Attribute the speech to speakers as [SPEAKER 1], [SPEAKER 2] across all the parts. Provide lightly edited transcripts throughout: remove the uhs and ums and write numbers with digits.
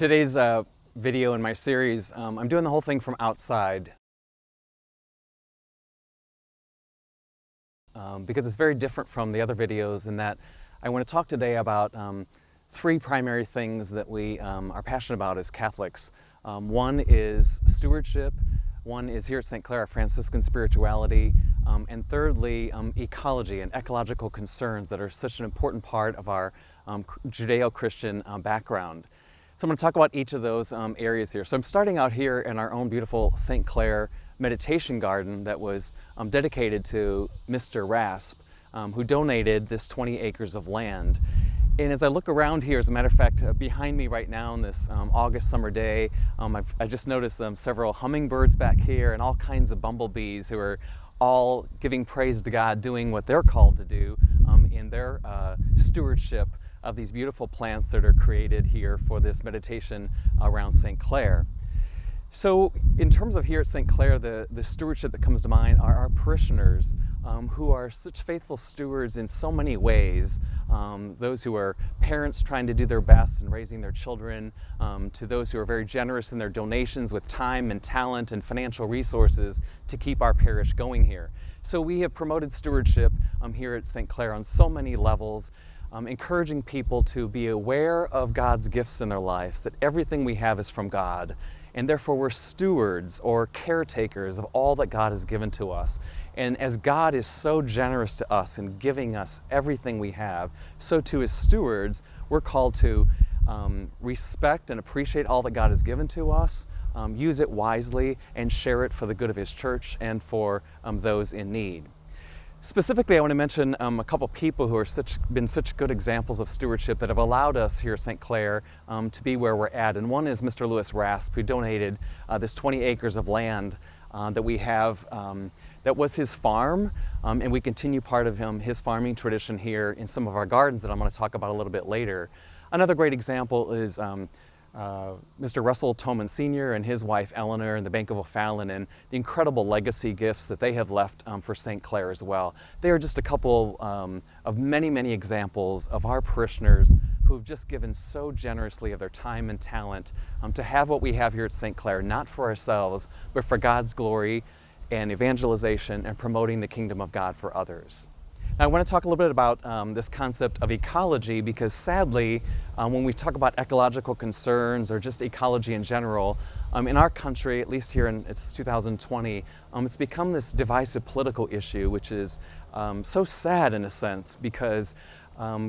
[SPEAKER 1] In today's video in my series, I'm doing the whole thing from outside because it's very different from the other videos in that I want to talk today about three primary things that we are passionate about as Catholics. One is stewardship, one is here at St. Clare, Franciscan Spirituality, and thirdly, ecology and ecological concerns that are such an important part of our Judeo-Christian background. So I'm going to talk about each of those areas here. So I'm starting out here in our own beautiful St. Clare meditation garden that was dedicated to Mr. Rasp, who donated this 20 acres of land. And as I look around here, as a matter of fact, behind me right now on this August summer day, I just noticed several hummingbirds back here and all kinds of bumblebees who are all giving praise to God, doing what they're called to do in their stewardship of these beautiful plants that are created here for this meditation around St. Clare. So in terms of here at St. Clare, the stewardship that comes to mind are our parishioners who are such faithful stewards in so many ways. Those who are parents trying to do their best in raising their children, to those who are very generous in their donations with time and talent and financial resources to keep our parish going here. So we have promoted stewardship here at St. Clare on so many levels, encouraging people to be aware of God's gifts in their lives, that everything we have is from God, and therefore we're stewards or caretakers of all that God has given to us. And as God is so generous to us in giving us everything we have, so too as stewards, we're called to respect and appreciate all that God has given to us, use it wisely, and share it for the good of His church and for those in need. Specifically, I want to mention a couple people who have been such good examples of stewardship that have allowed us here at St. Clare to be where we're at. And one is Mr. Louis Rasp, who donated this 20 acres of land that we have that was his farm, and we continue part of his farming tradition here in some of our gardens that I'm going to talk about a little bit later. Another great example is Mr. Russell Toman Sr. and his wife Eleanor and the Bank of O'Fallon, and the incredible legacy gifts that they have left for St. Clare as well. They are just a couple of many, many examples of our parishioners who have just given so generously of their time and talent to have what we have here at St. Clare, not for ourselves, but for God's glory and evangelization and promoting the kingdom of God for others. Now, I want to talk a little bit about this concept of ecology because sadly, when we talk about ecological concerns or just ecology in general, in our country, at least here in it's 2020, it's become this divisive political issue, which is so sad in a sense because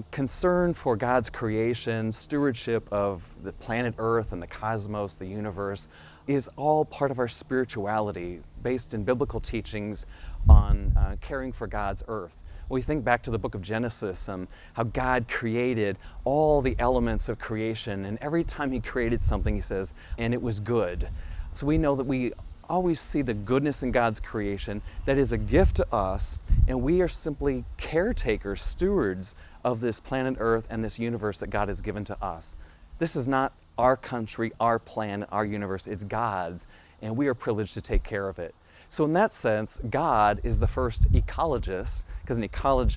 [SPEAKER 1] concern for God's creation, stewardship of the planet Earth and the cosmos, the universe, is all part of our spirituality based in biblical teachings on caring for God's earth. When we think back to the book of Genesis, how God created all the elements of creation, and every time He created something, He says, and it was good. So we know that we always see the goodness in God's creation that is a gift to us, and we are simply caretakers, stewards of this planet Earth and this universe that God has given to us. This is not our country, our planet, our universe, it's God's, and we are privileged to take care of it. So in that sense, God is the first ecologist, because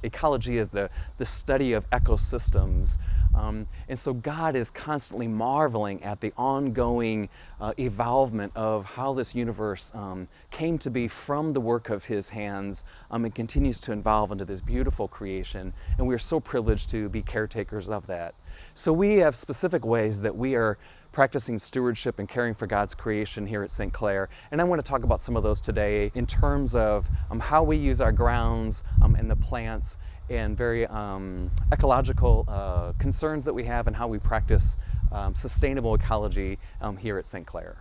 [SPEAKER 1] ecology is the study of ecosystems. And so God is constantly marveling at the ongoing evolvement of how this universe came to be from the work of His hands and continues to evolve into this beautiful creation. And we are so privileged to be caretakers of that. So we have specific ways that we are practicing stewardship and caring for God's creation here at St. Clare. And I want to talk about some of those today in terms of how we use our grounds and the plants and very ecological concerns that we have and how we practice sustainable ecology here at St. Clare.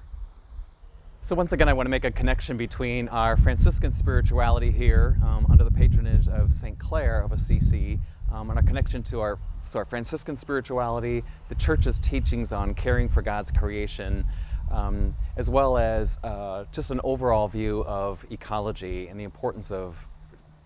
[SPEAKER 1] So once again, I want to make a connection between our Franciscan spirituality here under the patronage of St. Clare of Assisi and our connection to our Franciscan spirituality, the Church's teachings on caring for God's creation, as well as just an overall view of ecology and the importance of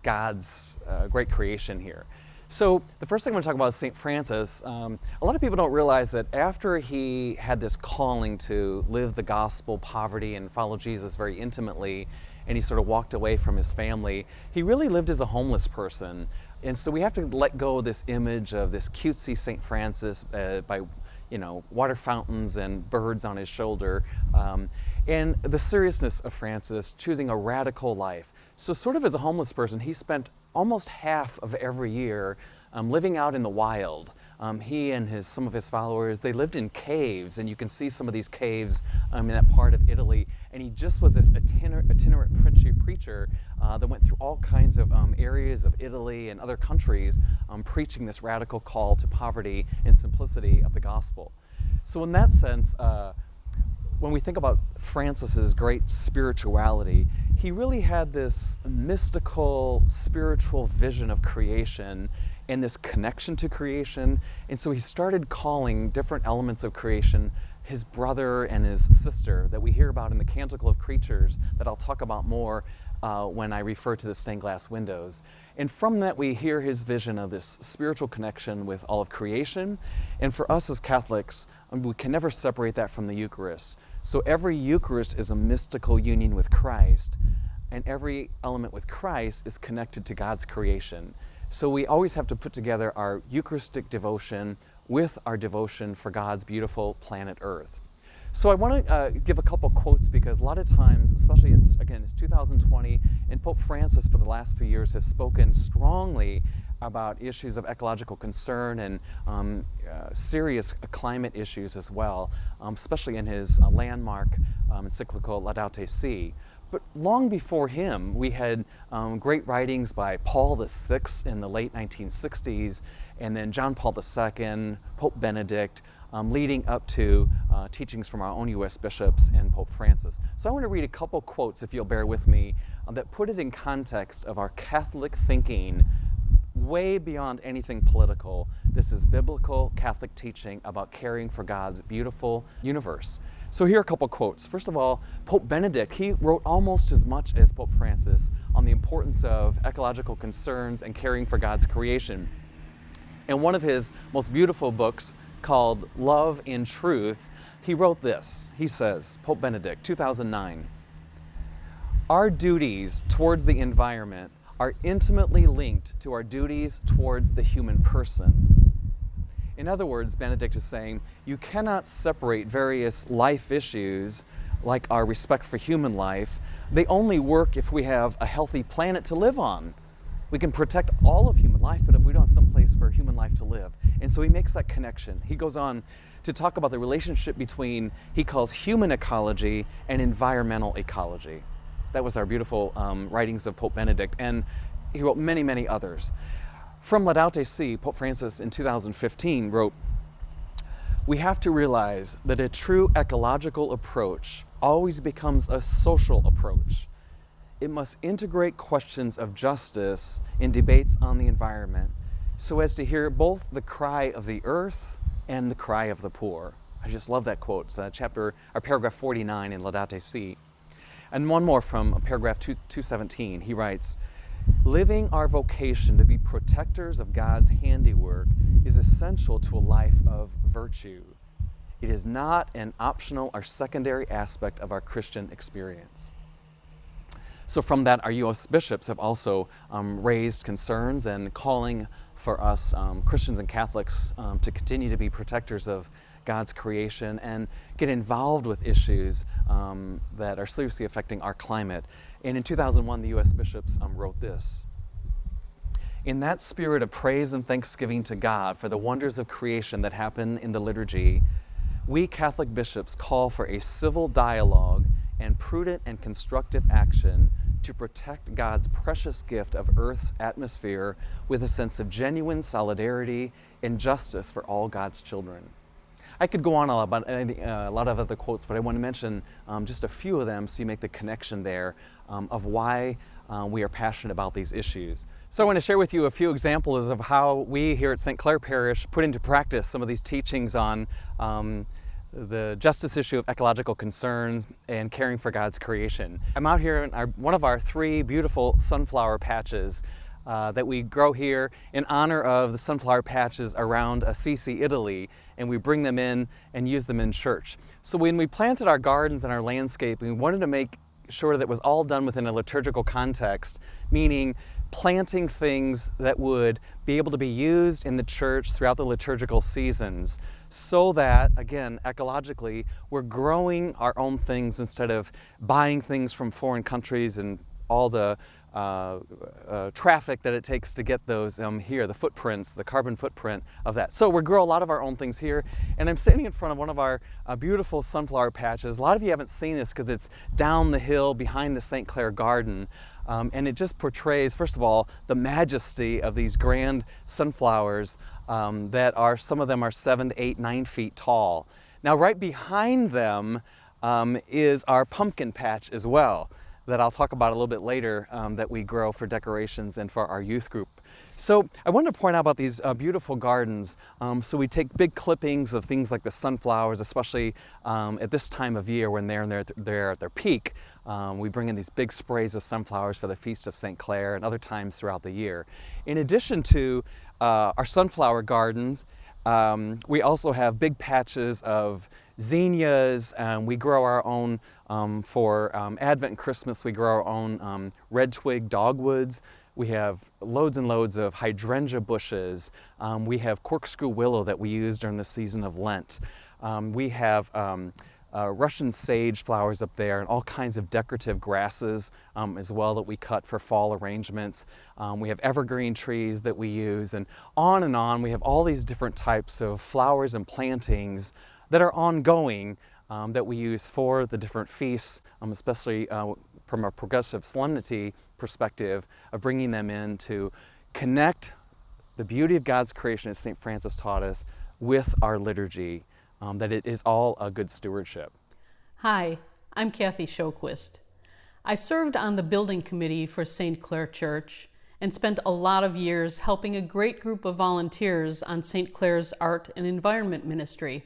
[SPEAKER 1] God's great creation here. So the first thing I want to talk about is St. Francis. A lot of people don't realize that after he had this calling to live the gospel, poverty, and follow Jesus very intimately, and he sort of walked away from his family, he really lived as a homeless person. And so we have to let go of this image of this cutesy St. Francis by water fountains and birds on his shoulder, and the seriousness of Francis choosing a radical life. So sort of as a homeless person, he spent almost half of every year living out in the wild. He and some of his followers, they lived in caves, and you can see some of these caves in that part of Italy. And he just was this itinerant preacher that went through all kinds of areas of Italy and other countries, preaching this radical call to poverty and simplicity of the gospel. So in that sense, when we think about Francis's great spirituality, he really had this mystical, spiritual vision of creation and this connection to creation. And so he started calling different elements of creation his brother and his sister that we hear about in the Canticle of Creatures, that I'll talk about more when I refer to the stained glass windows. And from that we hear his vision of this spiritual connection with all of creation. And for us as Catholics, we can never separate that from the Eucharist. So every Eucharist is a mystical union with Christ, and every element with Christ is connected to God's creation. So we always have to put together our Eucharistic devotion with our devotion for God's beautiful planet Earth. So I want to give a couple quotes, because a lot of times, especially it's 2020, and Pope Francis for the last few years has spoken strongly about issues of ecological concern and serious climate issues as well, especially in his landmark encyclical Laudato Si'. But long before him, we had great writings by Paul VI in the late 1960s, and then John Paul II, Pope Benedict, leading up to teachings from our own U.S. bishops and Pope Francis. So I want to read a couple quotes, if you'll bear with me, that put it in context of our Catholic thinking way beyond anything political. This is biblical Catholic teaching about caring for God's beautiful universe. So here are a couple quotes. First of all, Pope Benedict, he wrote almost as much as Pope Francis on the importance of ecological concerns and caring for God's creation. In one of his most beautiful books called Love in Truth, he wrote this. He says, Pope Benedict, 2009, "Our duties towards the environment are intimately linked to our duties towards the human person." In other words, Benedict is saying, you cannot separate various life issues like our respect for human life. They only work if we have a healthy planet to live on. We can protect all of human life, but if we don't have some place for human life to live. And so he makes that connection. He goes on to talk about the relationship between, he calls human ecology and environmental ecology. That was our beautiful writings of Pope Benedict, and he wrote many, many others. From Laudato Si', Pope Francis in 2015 wrote, "We have to realize that a true ecological approach always becomes a social approach. It must integrate questions of justice in debates on the environment so as to hear both the cry of the earth and the cry of the poor." I just love that quote. It's paragraph 49 in Laudato Si'. And one more from paragraph 217. He writes, "Living our vocation to be protectors of God's handiwork is essential to a life of virtue. It is not an optional or secondary aspect of our Christian experience." So from that, our U.S. bishops have also raised concerns and calling for us Christians and Catholics to continue to be protectors of God's creation and get involved with issues that are seriously affecting our climate. And in 2001, the U.S. bishops wrote this: "In that spirit of praise and thanksgiving to God for the wonders of creation that happen in the liturgy, we Catholic bishops call for a civil dialogue and prudent and constructive action to protect God's precious gift of Earth's atmosphere with a sense of genuine solidarity and justice for all God's children." I could go on about a lot of other quotes, but I want to mention just a few of them so you make the connection there of why we are passionate about these issues. So I want to share with you a few examples of how we here at St. Clare Parish put into practice some of these teachings on the justice issue of ecological concerns and caring for God's creation. I'm out here in one of our 3 beautiful sunflower patches that we grow here in honor of the sunflower patches around Assisi, Italy, and we bring them in and use them in church. So when we planted our gardens and our landscape, we wanted to make sure that it was all done within a liturgical context, meaning planting things that would be able to be used in the church throughout the liturgical seasons, so that, again, ecologically, we're growing our own things instead of buying things from foreign countries and all the traffic that it takes to get those here, the footprints, the carbon footprint of that. So we grow a lot of our own things here, and I'm standing in front of one of our beautiful sunflower patches. A lot of you haven't seen this because it's down the hill behind the St. Clare garden, and it just portrays, first of all, the majesty of these grand sunflowers that are, some of them are 7 to 8, 9 feet tall. Now right behind them is our pumpkin patch as well, that I'll talk about a little bit later, that we grow for decorations and for our youth group. So I wanted to point out about these beautiful gardens. So we take big clippings of things like the sunflowers, especially at this time of year when they're at their peak. We bring in these big sprays of sunflowers for the Feast of St. Clare and other times throughout the year. In addition to our sunflower gardens, we also have big patches of zinnias. We grow our own, for Advent and Christmas, we grow our own red twig dogwoods. We have loads and loads of hydrangea bushes. We have corkscrew willow that we use during the season of Lent. We have Russian sage flowers up there and all kinds of decorative grasses as well that we cut for fall arrangements. We have evergreen trees that we use, and on. We have all these different types of flowers and plantings that are ongoing that we use for the different feasts, especially from a progressive solemnity perspective of bringing them in to connect the beauty of God's creation, as St. Francis taught us, with our liturgy, that it is all a good stewardship.
[SPEAKER 2] Hi, I'm Kathy Shoquist. I served on the building committee for St. Clare Church and spent a lot of years helping a great group of volunteers on St. Clare's art and environment ministry.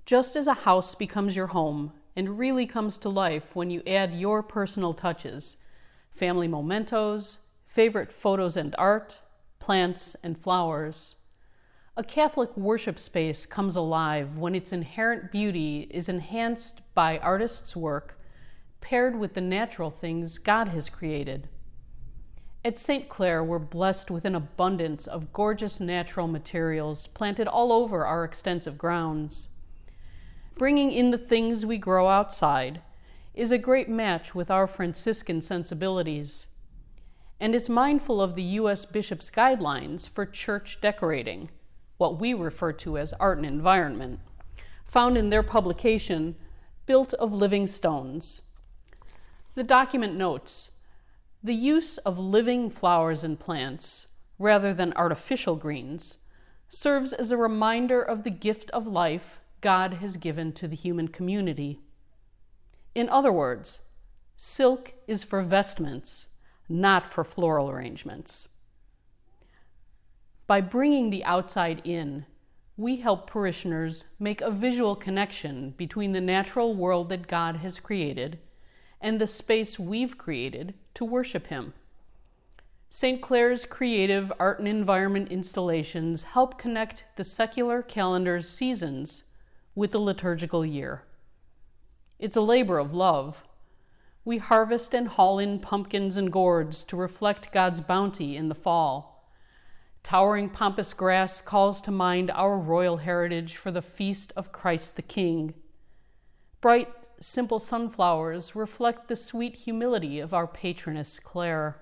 [SPEAKER 2] Just as a house becomes your home and really comes to life when you add your personal touches, family mementos, favorite photos and art, plants and flowers, a Catholic worship space comes alive when its inherent beauty is enhanced by artists' work paired with the natural things God has created. At St. Clare, we're blessed with an abundance of gorgeous natural materials planted all over our extensive grounds. Bringing in the things we grow outside is a great match with our Franciscan sensibilities, and is mindful of the U.S. Bishop's guidelines for church decorating, what we refer to as art and environment, found in their publication, Built of Living Stones. The document notes, the use of living flowers and plants, rather than artificial greens, serves as a reminder of the gift of life God has given to the human community. In other words, silk is for vestments, not for floral arrangements. By bringing the outside in, we help parishioners make a visual connection between the natural world that God has created and the space we've created to worship Him. St. Clare's creative art and environment installations help connect the secular calendar's seasons with the liturgical year. It's a labor of love. We harvest and haul in pumpkins and gourds to reflect God's bounty in the fall. Towering pampas grass calls to mind our royal heritage for the feast of Christ the King. Bright, simple sunflowers reflect the sweet humility of our patroness, Clare.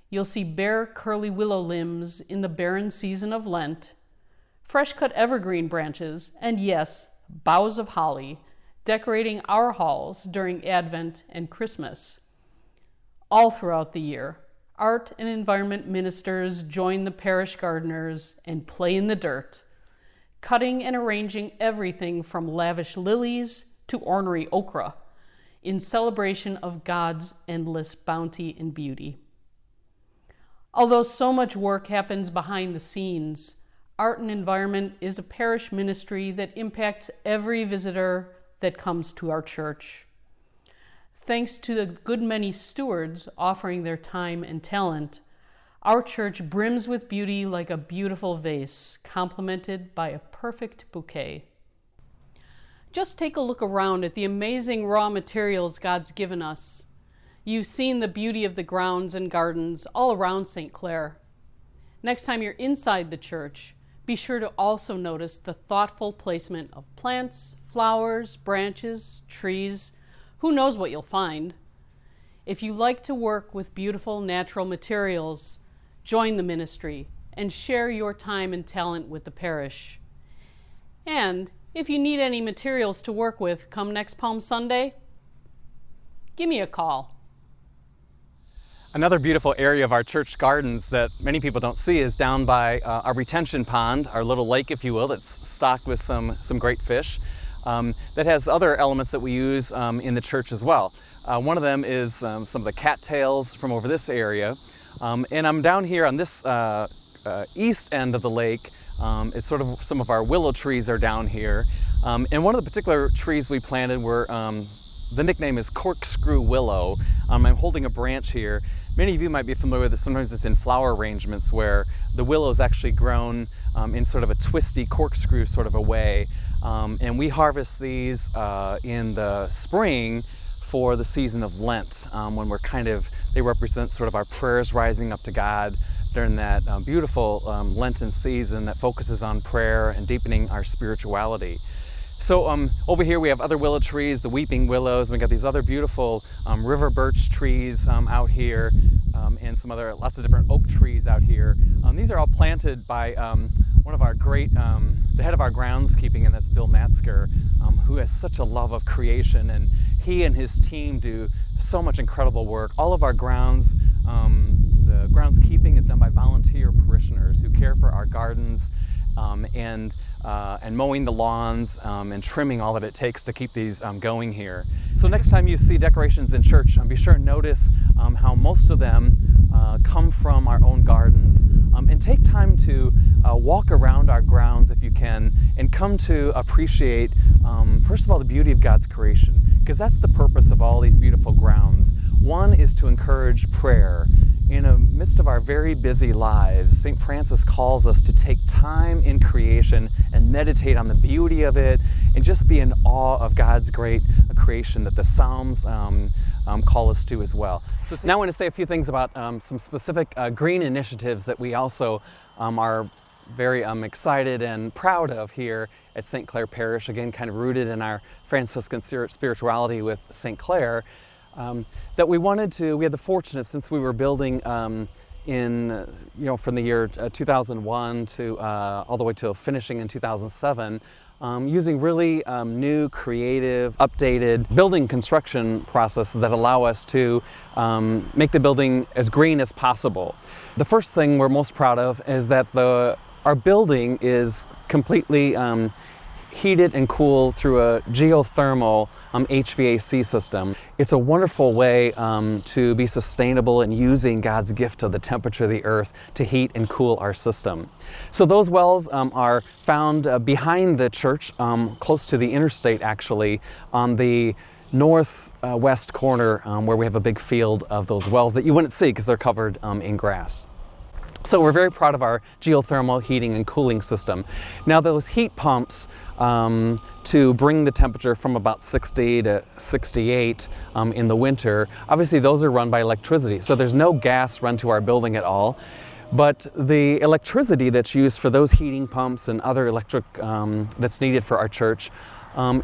[SPEAKER 2] You'll see bare, curly willow limbs in the barren season of Lent, fresh-cut evergreen branches, and yes, boughs of holly, decorating our halls during Advent and Christmas. All throughout the year, art and environment ministers join the parish gardeners and play in the dirt, cutting and arranging everything from lavish lilies to ornery okra, in celebration of God's endless bounty and beauty. Although so much work happens behind the scenes, art and environment is a parish ministry that impacts every visitor that comes to our church. Thanks to the good many stewards offering their time and talent, our church brims with beauty like a beautiful vase, complemented by a perfect bouquet. Just take a look around at the amazing raw materials God's given us. You've seen the beauty of the grounds and gardens all around St. Clare. Next time you're inside the church, be sure to also notice the thoughtful placement of plants, flowers, branches, trees. Who knows what you'll find? If you like to work with beautiful natural materials, join the ministry and share your time and talent with the parish. And if you need any materials to work with come next Palm Sunday, give me a call.
[SPEAKER 1] Another beautiful area of our church gardens that many people don't see is down by our retention pond, our little lake, if you will, that's stocked with some great fish. That has other elements that we use in the church as well. One of them is some of the cattails from over this area. And I'm down here on this east end of the lake. It's sort of some of our willow trees are down here. And one of the particular trees we planted were, the nickname is corkscrew willow. I'm holding a branch here. Many of you might be familiar with this. Sometimes it's in flower arrangements where the willow is actually grown in sort of a twisty corkscrew sort of a way. And we harvest these in the spring for the season of Lent, when they represent sort of our prayers rising up to God during that beautiful Lenten season that focuses on prayer and deepening our spirituality. So over here we have other willow trees, the weeping willows, and we got these other beautiful river birch trees out here, and lots of different oak trees out here. These are all planted by one of our great, the head of our groundskeeping, and that's Bill Matzker, who has such a love of creation, and he and his team do so much incredible work. All of our grounds, the groundskeeping is done by volunteer parishioners who care for our gardens, and mowing the lawns and trimming all that it takes to keep these going here. So next time you see decorations in church, be sure to notice how most of them come from our own gardens, and take time to walk around our grounds if you can, and come to appreciate first of all the beauty of God's creation, because that's the purpose of all these beautiful grounds. One is to encourage prayer. In the midst of our very busy lives, St. Francis calls us to take time in creation and meditate on the beauty of it and just be in awe of God's great creation that the Psalms call us to as well. So now I want to say a few things about some specific green initiatives that we also are very excited and proud of here at St. Clare Parish, again kind of rooted in our Franciscan spirituality with St. Clare. That we had the fortune, since we were building from the year 2001 to all the way to finishing in 2007, using really new, creative, updated building construction processes that allow us to make the building as green as possible. The first thing we're most proud of is that our building is completely heated and cooled through a geothermal HVAC system. It's a wonderful way to be sustainable in using God's gift of the temperature of the earth to heat and cool our system. So those wells are found behind the church, close to the interstate actually, on the northwest corner where we have a big field of those wells that you wouldn't see because they're covered in grass. So we're very proud of our geothermal heating and cooling system. Now those heat pumps to bring the temperature from about 60 to 68 in the winter, obviously those are run by electricity. So there's no gas run to our building at all. But the electricity that's used for those heating pumps and other electric that's needed for our church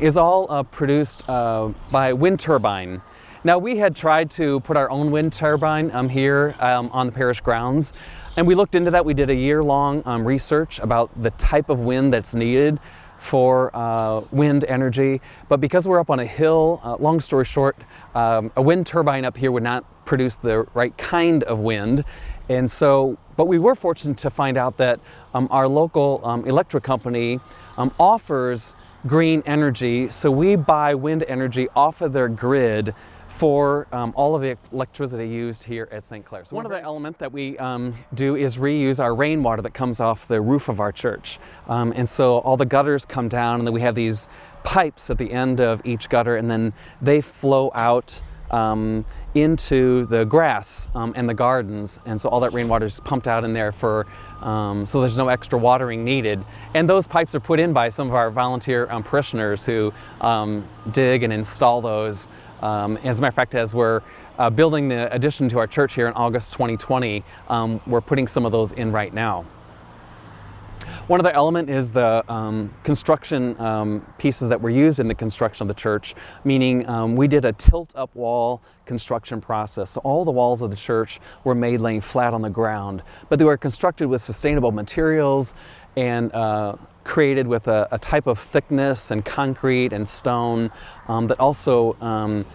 [SPEAKER 1] is all produced by wind turbine. Now we had tried to put our own wind turbine here on the parish grounds, and we looked into that. We did a year-long research about the type of wind that's needed for wind energy, but because we're up on a hill, long story short, a wind turbine up here would not produce the right kind of wind. And so, but we were fortunate to find out that our local electric company offers green energy, so we buy wind energy off of their grid for all of the electricity used here at St. Clare. So one of the elements that we do is reuse our rainwater that comes off the roof of our church. And so all the gutters come down, and then we have these pipes at the end of each gutter, and then they flow out into the grass and the gardens, and so all that rainwater is pumped out in there for so there's no extra watering needed. And those pipes are put in by some of our volunteer parishioners who dig and install those. As a matter of fact, as we're building the addition to our church here in August 2020, we're putting some of those in right now. One other element is the construction pieces that were used in the construction of the church, meaning we did a tilt-up wall construction process. So all the walls of the church were made laying flat on the ground, but they were constructed with sustainable materials and created with a type of thickness and concrete and stone that also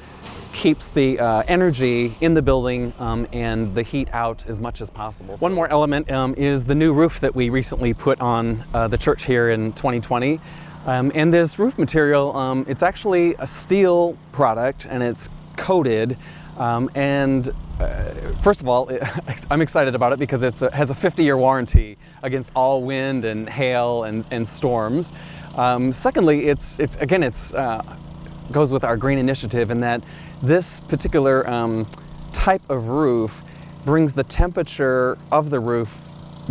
[SPEAKER 1] keeps the energy in the building and the heat out as much as possible. One more element is the new roof that we recently put on the church here in 2020. And this roof material, it's actually a steel product and it's coated. First of all, I'm excited about it because it has a 50-year warranty against all wind and hail and storms. Secondly, it's goes with our green initiative in that this particular type of roof brings the temperature of the roof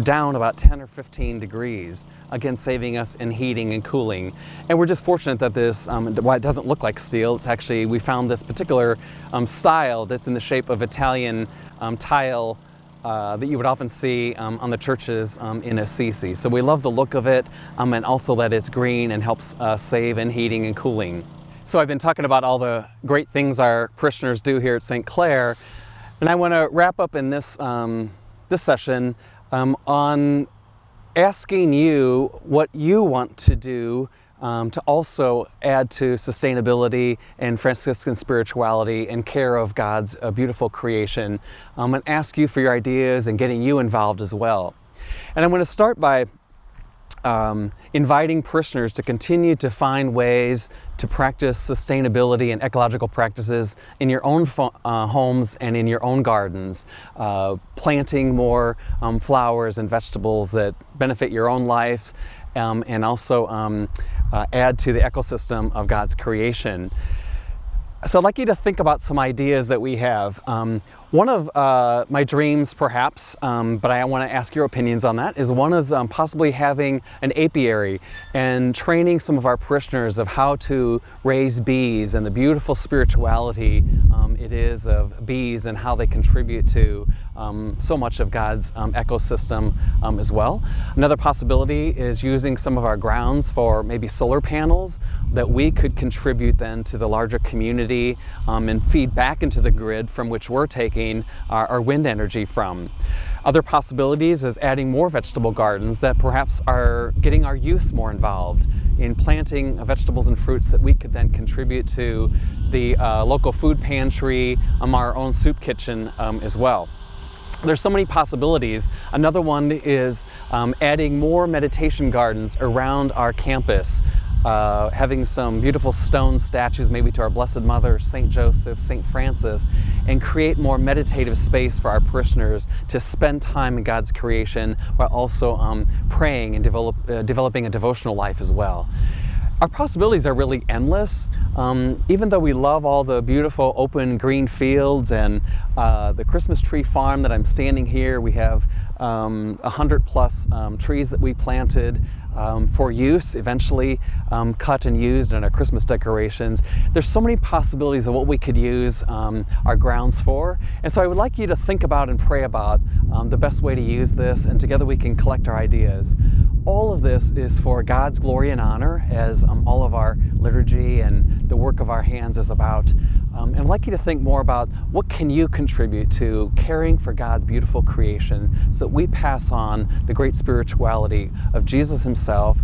[SPEAKER 1] down about 10 or 15 degrees, again saving us in heating and cooling. And we're just fortunate that this, while it doesn't look like steel, it's actually, we found this particular style that's in the shape of Italian tile that you would often see on the churches in Assisi. So we love the look of it and also that it's green and helps save in heating and cooling. So I've been talking about all the great things our parishioners do here at St. Clare, and I want to wrap up in this, this session on asking you what you want to do to also add to sustainability and Franciscan spirituality and care of God's beautiful creation, and ask you for your ideas and getting you involved as well. And I'm going to start by inviting parishioners to continue to find ways to practice sustainability and ecological practices in your own homes and in your own gardens, planting more flowers and vegetables that benefit your own life and also add to the ecosystem of God's creation. So I'd like you to think about some ideas that we have. One of my dreams, perhaps, but I want to ask your opinions on that, is one is possibly having an apiary and training some of our parishioners of how to raise bees and the beautiful spirituality it is of bees and how they contribute to so much of God's ecosystem as well. Another possibility is using some of our grounds for maybe solar panels that we could contribute then to the larger community and feed back into the grid from which we're taking our wind energy from. Other possibilities is adding more vegetable gardens that perhaps are getting our youth more involved in planting vegetables and fruits that we could then contribute to the local food pantry, our own soup kitchen as well. There's so many possibilities. Another one is adding more meditation gardens around our campus. Having some beautiful stone statues maybe to our Blessed Mother, St. Joseph, St. Francis, and create more meditative space for our parishioners to spend time in God's creation while also praying and developing a devotional life as well. Our possibilities are really endless. Even though we love all the beautiful open green fields and the Christmas tree farm that I'm standing here, we have 100+ trees that we planted for use, eventually cut and used in our Christmas decorations. There's so many possibilities of what we could use our grounds for. And so I would like you to think about and pray about the best way to use this, and together we can collect our ideas. All of this is for God's glory and honor, as all of our liturgy and the work of our hands is about. And I'd like you to think more about what can you contribute to caring for God's beautiful creation so that we pass on the great spirituality of Jesus himself,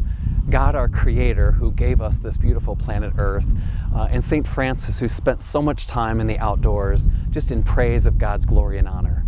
[SPEAKER 1] God our Creator, who gave us this beautiful planet Earth, and St. Francis, who spent so much time in the outdoors just in praise of God's glory and honor.